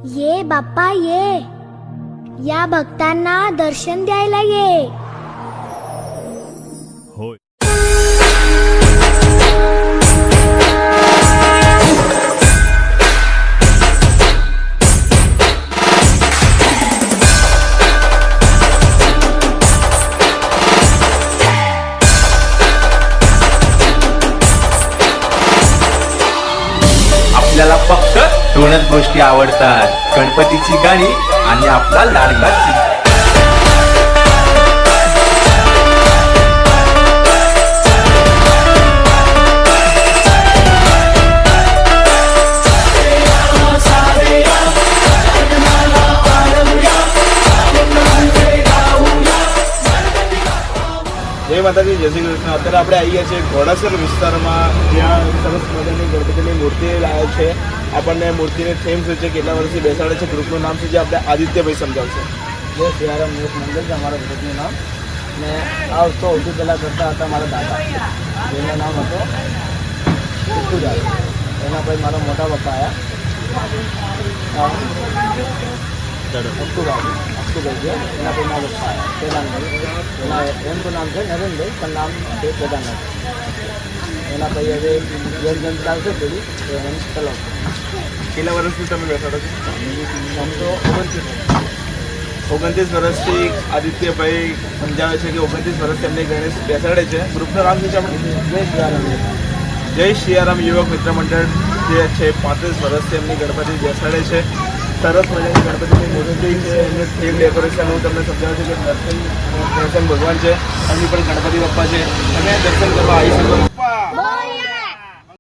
ये बाप्पा ये या भक्तांना दर्शन द्यायला ये. होय. आपल्याला फक्त दोनच गोष्टी आवडतात, गणपतीची गाणी आणि आपला लाडका चिमण्या. જય માતાજી, જય શ્રી કૃષ્ણ. અત્યારે આપણે આવી ગયા છીએ ઘોડાસર વિસ્તારમાં, જ્યાં સરસ મજાની ગણપતિની મૂર્તિ લાવ્યા છે. આપણને મૂર્તિની થીમ શું છે, કેટલા વર્ષથી બેસાડે છે, ગ્રુપનું નામ શું છે, આપણે આદિત્યભાઈ સમજાવશે. જય સિયારામ યુથ મંડળ છે અમારા ગ્રુપનું નામ. ને આ વસ્તુ સૌથી પહેલાં કરતા હતા મારા દાદા, જેનું નામ હતો ઉત્તુદાદા. એના પછી મારા મોટા પપ્પા આવ્યા અક્ટુભાઈ છે. એના પછી મારા પપ્પા આવ્યા કેદારભાઈ. એમ તો નામ છે નરેનભાઈ, પણ નામ છે કેદારનાથ. એના પછી હવે જેમ ચાલશે પેલી તો એમ ચલાવશે. કેટલા વર્ષથી તમે બેસાડો છો? આમ તો 29 વર્ષથી આદિત્યભાઈ સમજાવે છે કે 29 વર્ષથી એમને ગણેશ બેસાડે છે. ગ્રુપનું નામ શું છે આપણે? જય સિયારામ. જય સિયારામ યુવક મિત્ર મંડળ જે છે. 35 વર્ષથી એમની ગણપતિ બેસાડે છે. સરસ મજાની ગણપતિની મૂર્તિ છે. એમનું થીમ ડેકોરેશન હું તમને સમજાવું છું કે દર્શન ભગવાન છે. એમની પણ ગણપતિ બાપ્પા છે. તમે દર્શન કરવા આવી શકો.